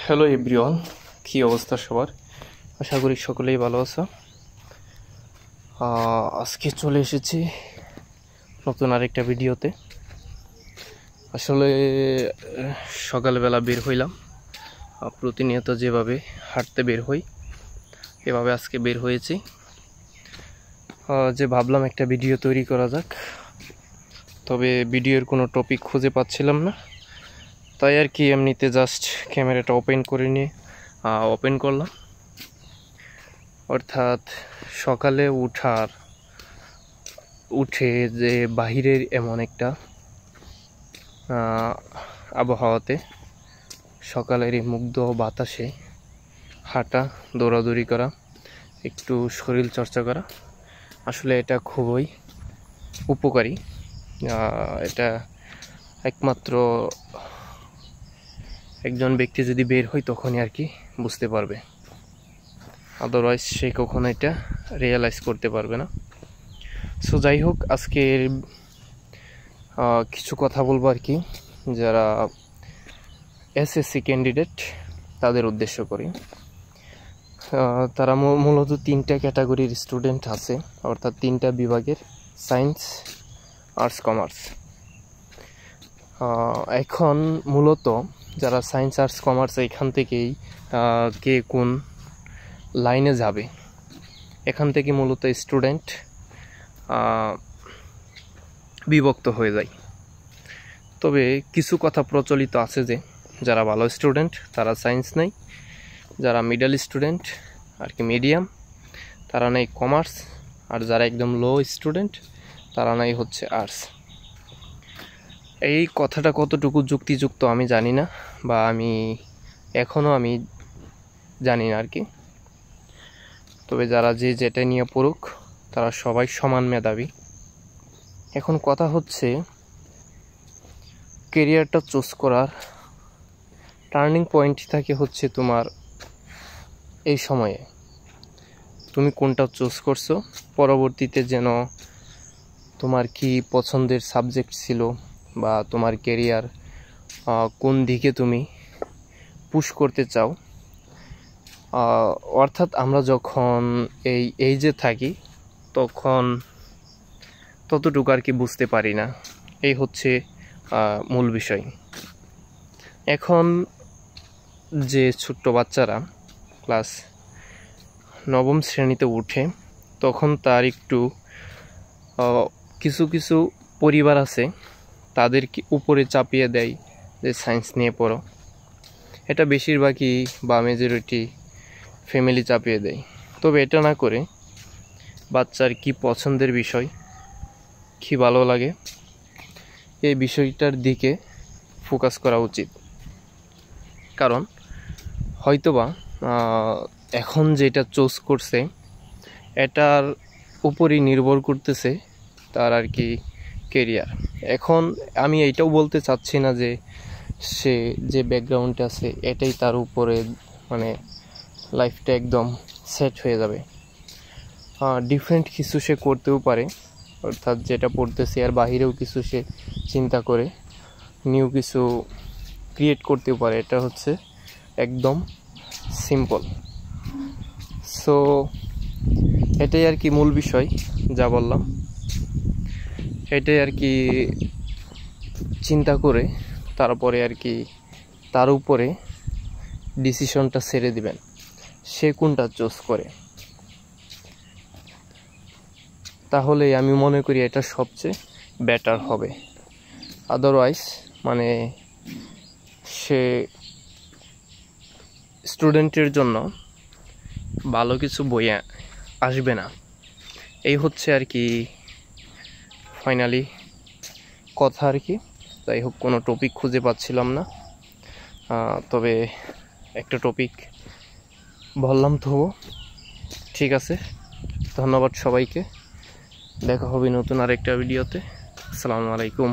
Hello everyone, কী অবস্থা সবার? আশা করি সকলেই ভালো আছো। আজকে চলে এসেছি নতুন আরেকটা ভিডিওতে। আসলে সকালবেলা বের হইলাম, প্রতিনিয়ত যেভাবে হাঁটতে বের হই এভাবে আজকে বের হয়েছি। যে ভাবলাম একটা ভিডিও তৈরি করা যাক, তবে ভিডিওর কোনো টপিক খুঁজে পাচ্ছিলাম না, তাই আর কি এমনিতে জাস্ট ক্যামেরাটা ওপেন করে নিয়ে ওপেন করলাম। অর্থাৎ সকালে উঠে যে বাহিরের এমন একটা আবহাওয়াতে সকালের এই মুগ্ধ বাতাসে হাঁটা, দৌড়াদৌড়ি করা, একটু শরীর চর্চা করা, আসলে এটা খুবই উপকারী। এটা একমাত্র একজন ব্যক্তি যদি বের হয় তখনই আর কি বুঝতে পারবে, আদারওয়াইজ সে কখনো এটা রিয়েলাইজ করতে পারবে না। সো যাই হোক, আজকের কিছু কথা বলবো আর কি, যারা এসএসসি ক্যান্ডিডেট তাদের উদ্দেশ্য করি। তারা মূলত তিনটা ক্যাটাগরির স্টুডেন্ট আছে, অর্থাৎ তিনটা বিভাগের: সায়েন্স, আর্টস, কমার্স। এখন মূলত যারা সায়েন্স, আর্টস, কমার্স এখান থেকেই কে কোন লাইনে যাবে, এখান থেকে মূলত স্টুডেন্ট বিভক্ত হয়ে যায়। তবে কিছু কথা প্রচলিত আছে যে যারা ভালো স্টুডেন্ট তারা সায়েন্স নেয়, যারা মিডল স্টুডেন্ট আর কি মিডিয়াম তারা নেয় কমার্স, আর যারা একদম লো স্টুডেন্ট তারা নেয় হচ্ছে আর্টস। এই কথাটা কতটুকু যুক্তিযুক্ত আমি জানি না, বা এখনও আমি জানি না আর কি। তবে যারা যেটা নিয়ে পড়ুক তারা সবাই সমান মেধাবী। এখন কথা হচ্ছে, কেরিয়ারটা চুজ করার টার্নিং পয়েন্ট থাকে হচ্ছে তোমার এই সময়ে তুমি কোনটা চুজ করছো, পরবর্তীতে যেন তোমার কি পছন্দের সাবজেক্ট ছিল বা তোমার কেরিয়ার কোন দিকে তুমি পুশ করতে চাও। অর্থাৎ আমরা যখন এই এইজে থাকি তখন ততটুকু আর কি বুঝতে পারি না, এই হচ্ছে মূল বিষয়। এখন যে ছোট্ট বাচ্চারা ক্লাস 9ম শ্রেণীতে উঠে, তখন তার একটু কিছু কিছু পরিবার আছে তাদেরকে উপরে চাপিয়ে দেয় যে সায়েন্স নিয়ে পড়ো। এটা বেশিরভাগই বা মেজরিটি ফ্যামিলি চাপিয়ে দেয়। তবে এটা না করে বাচ্চার কি পছন্দের বিষয়, কি ভালো লাগে, এই বিষয়টার দিকে ফোকাস করা উচিত। কারণ হয়তোবা এখন যেটা চুজ করছে এটার উপরই নির্ভর করতেছে তার আর কি কেরিয়ার। এখন আমি এইটাও বলতে চাচ্ছি না যে সে যে ব্যাকগ্রাউন্ডে আছে এটাই তার উপরে মানে লাইফটা একদম সেট হয়ে যাবে। ডিফারেন্ট কিছু সে করতেও পারে, অর্থাৎ যেটা পড়তেছে আর বাহিরেও কিছু সে চিন্তা করে নিউ কিছু ক্রিয়েট করতেও পারে। এটা হচ্ছে একদম সিম্পল। সো এটাই আর কি মূল বিষয়, যা বললাম এটাই আর কি চিন্তা করে তারপরে আর কি তার উপরে ডিসিশনটা ছেড়ে দিবেন সে কোনটা চুজ করে। তাহলে আমি মনে করি এটা সবচেয়ে বেটার হবে। আদারওয়াইজ মানে সে স্টুডেন্টের জন্য ভালো কিছু বই আসবে না, এই হচ্ছে আর কি ফাইনালি কথা আর কি। যাই হোক, কোনো টপিক খুঁজে পাচ্ছিলাম না, তবে একটা টপিক বললাম। তো ঠিক আছে, ধন্যবাদ সবাইকে। দেখা হবে নতুন আরেকটা ভিডিওতে। আসসালামু আলাইকুম।